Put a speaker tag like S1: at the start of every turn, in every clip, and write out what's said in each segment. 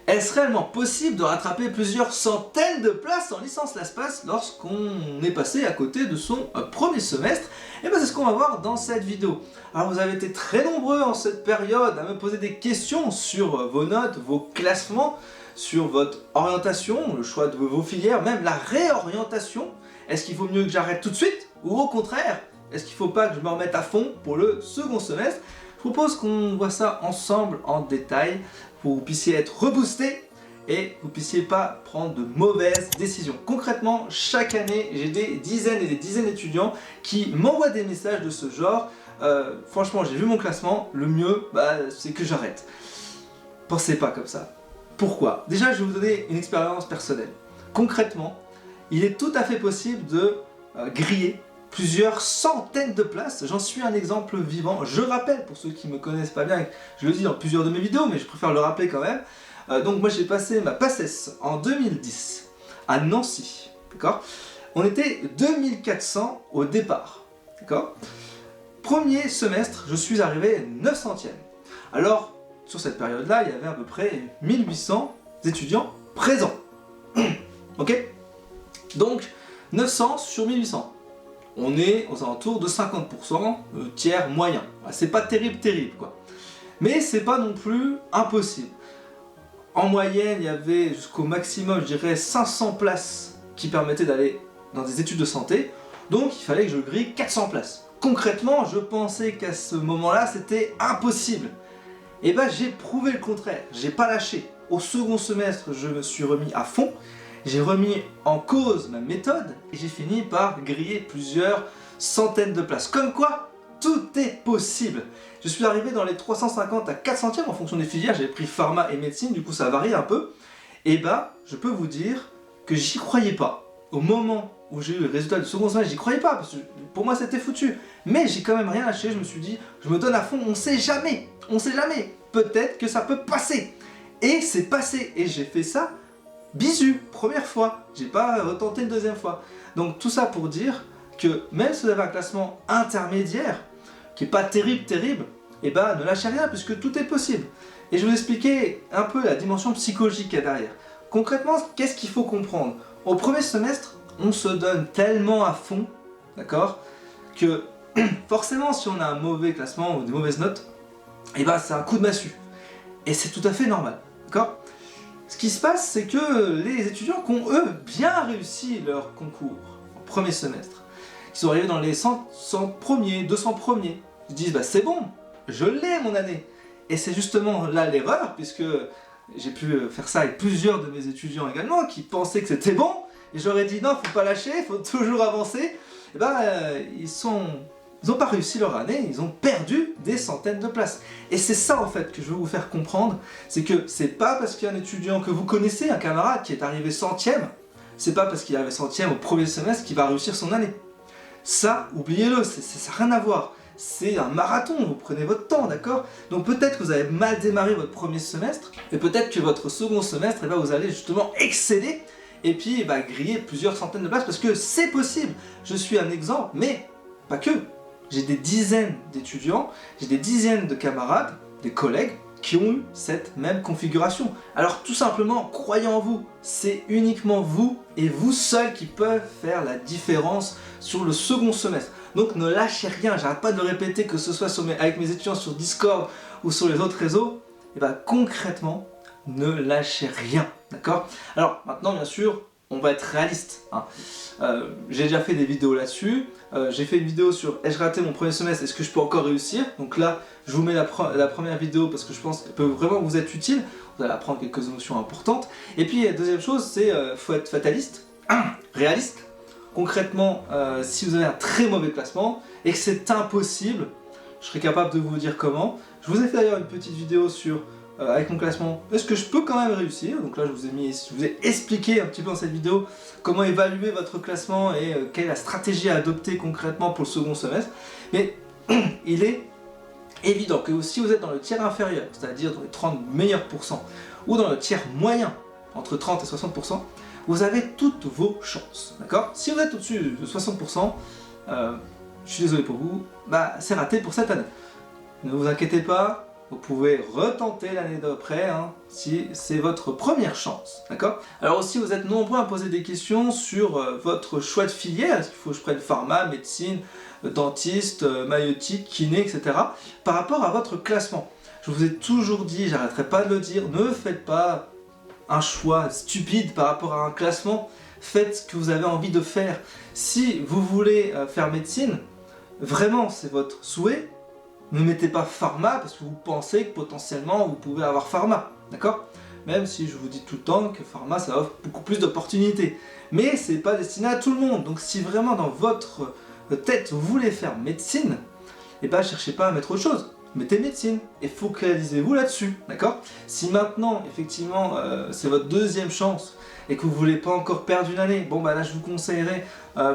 S1: Est-ce réellement possible de rattraper plusieurs centaines de places en licence LastPass lorsqu'on est passé à côté de son premier semestre? Et bien c'est ce qu'on va voir dans cette vidéo. Alors vous avez été très nombreux en cette période à me poser des questions sur vos notes, vos classements, sur votre orientation, le choix de vos filières, même la réorientation. Est-ce qu'il vaut mieux que j'arrête tout de suite? Ou au contraire, est-ce qu'il ne faut pas que je me remette à fond pour le second semestre? Je propose qu'on voit ça ensemble en détail pour que vous puissiez être reboosté et que vous ne puissiez pas prendre de mauvaises décisions. Concrètement, chaque année, j'ai des dizaines et des dizaines d'étudiants qui m'envoient des messages de ce genre. Franchement, j'ai vu mon classement, le mieux, c'est que j'arrête. Pensez pas comme ça. Pourquoi? Déjà, je vais vous donner une expérience personnelle. Concrètement, il est tout à fait possible de griller plusieurs centaines de places. J'en suis un exemple vivant. Je rappelle, pour ceux qui ne me connaissent pas bien, je le dis dans plusieurs de mes vidéos, mais je préfère le rappeler quand même. Donc moi j'ai passé ma PACES en 2010 à Nancy, d'accord? On était 2400 au départ, d'accord? Premier semestre, je suis arrivé 900e. Alors, sur cette période-là, il y avait à peu près 1800 étudiants présents. Ok? Donc, 900 sur 1800. On est aux alentours de 50%, tiers moyen. C'est pas terrible quoi. Mais c'est pas non plus impossible. En moyenne, il y avait jusqu'au maximum, je dirais, 500 places qui permettaient d'aller dans des études de santé. Donc il fallait que je grille 400 places. Concrètement, je pensais qu'à ce moment-là, c'était impossible. Et ben j'ai prouvé le contraire, j'ai pas lâché. Au second semestre, je me suis remis à fond. J'ai remis en cause ma méthode et j'ai fini par griller plusieurs centaines de places. Comme quoi, tout est possible. Je suis arrivé dans les 350 à 400e en fonction des filières. J'ai pris pharma et médecine, du coup ça varie un peu. Et je peux vous dire que j'y croyais pas. Au moment où j'ai eu le résultat du second semestre, j'y croyais pas parce que pour moi c'était foutu. Mais j'ai quand même rien lâché, je me suis dit, je me donne à fond, on sait jamais. Peut-être que ça peut passer. Et c'est passé. Et j'ai fait ça. Bisu, première fois, j'ai pas retenté une deuxième fois. Donc tout ça pour dire que même si vous avez un classement intermédiaire, qui est pas terrible, et ne lâchez rien puisque tout est possible. Et je vais vous expliquer un peu la dimension psychologique qu'il y a derrière. Concrètement, qu'est-ce qu'il faut comprendre? Au premier semestre, on se donne tellement à fond, d'accord, que forcément si on a un mauvais classement ou des mauvaises notes, c'est un coup de massue. Et c'est tout à fait normal, d'accord? Ce qui se passe, c'est que les étudiants qui ont, eux, bien réussi leur concours au premier semestre, qui sont arrivés dans les 100 premiers, 200 premiers, ils disent c'est bon, je l'ai mon année. Et c'est justement là l'erreur, puisque j'ai pu faire ça avec plusieurs de mes étudiants également, qui pensaient que c'était bon, et j'aurais dit non, faut pas lâcher, faut toujours avancer. Ils n'ont pas réussi leur année, ils ont perdu des centaines de places. Et c'est ça en fait que je veux vous faire comprendre, c'est que c'est pas parce qu'il y a un étudiant que vous connaissez, un camarade qui est arrivé 100e, c'est pas parce qu'il est arrivé 100e au premier semestre qu'il va réussir son année. Ça, oubliez-le, ça n'a rien à voir. C'est un marathon, vous prenez votre temps, d'accord? Donc peut-être que vous avez mal démarré votre premier semestre, et peut-être que votre second semestre, vous allez justement exceller, et puis griller plusieurs centaines de places, parce que c'est possible. Je suis un exemple, mais pas que. J'ai des dizaines d'étudiants, j'ai des dizaines de camarades, des collègues qui ont eu cette même configuration. Alors tout simplement, croyez en vous, c'est uniquement vous et vous seuls qui peuvent faire la différence sur le second semestre. Donc ne lâchez rien, j'arrête pas de le répéter, que ce soit avec mes étudiants sur Discord ou sur les autres réseaux, concrètement, ne lâchez rien, d'accord? Alors maintenant bien sûr, on va être réaliste. J'ai déjà fait des vidéos là-dessus. J'ai fait une vidéo sur ai-je raté mon premier semestre, est-ce que je peux encore réussir? Donc là, je vous mets la première vidéo parce que je pense qu'elle peut vraiment vous être utile. Vous allez apprendre quelques notions importantes. Et puis, la deuxième chose, c'est faut être fataliste, réaliste. Concrètement, si vous avez un très mauvais classement et que c'est impossible, je serai capable de vous dire comment. Je vous ai fait d'ailleurs une petite vidéo sur avec mon classement, est-ce que je peux quand même réussir? Donc là je vous ai expliqué un petit peu dans cette vidéo comment évaluer votre classement et quelle est la stratégie à adopter concrètement pour le second semestre. Mais il est évident que si vous êtes dans le tiers inférieur, c'est-à-dire dans les 30 meilleurs pourcents, ou dans le tiers moyen, entre 30 et 60%, vous avez toutes vos chances, d'accord? Si vous êtes au-dessus de 60%, je suis désolé pour vous, c'est raté pour cette année. Ne vous inquiétez pas, vous pouvez retenter l'année d'après hein, si c'est votre première chance, d'accord? Alors aussi, vous êtes nombreux à poser des questions sur votre choix de filière. Est-ce qu'il faut que je prenne pharma, médecine, dentiste, maïeutique, kiné, etc. par rapport à votre classement. Je vous ai toujours dit, j'arrêterai pas de le dire, ne faites pas un choix stupide par rapport à un classement. Faites ce que vous avez envie de faire. Si vous voulez faire médecine, vraiment c'est votre souhait, ne mettez pas pharma parce que vous pensez que potentiellement vous pouvez avoir pharma, d'accord? Même si je vous dis tout le temps que pharma ça offre beaucoup plus d'opportunités. Mais c'est pas destiné à tout le monde, donc si vraiment dans votre tête vous voulez faire médecine, et ben cherchez pas à mettre autre chose. Mettez médecine et focalisez-vous là-dessus, d'accord? Si maintenant, effectivement, c'est votre deuxième chance et que vous ne voulez pas encore perdre une année, bon bah là je vous conseillerais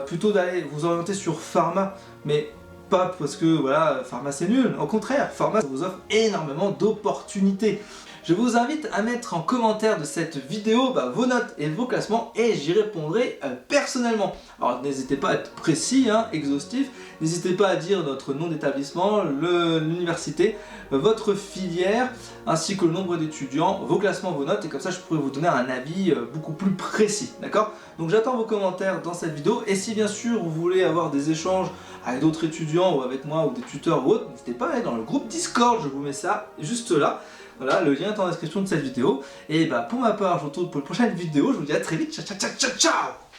S1: plutôt d'aller vous orienter sur pharma, mais pas parce que voilà, pharma c'est nul, au contraire, pharma vous offre énormément d'opportunités. Je vous invite à mettre en commentaire de cette vidéo vos notes et vos classements et j'y répondrai personnellement. Alors n'hésitez pas à être précis, hein, exhaustif, n'hésitez pas à dire notre nom d'établissement, l'université, votre filière, ainsi que le nombre d'étudiants, vos classements, vos notes, et comme ça je pourrai vous donner un avis beaucoup plus précis, d'accord? Donc j'attends vos commentaires dans cette vidéo, et si bien sûr vous voulez avoir des échanges avec d'autres étudiants ou avec moi ou des tuteurs ou autres, n'hésitez pas à aller dans le groupe Discord, je vous mets ça juste là. Voilà, le lien est en description de cette vidéo. Et pour ma part, je vous retrouve pour une prochaine vidéo. Je vous dis à très vite. Ciao, ciao, ciao, ciao, ciao!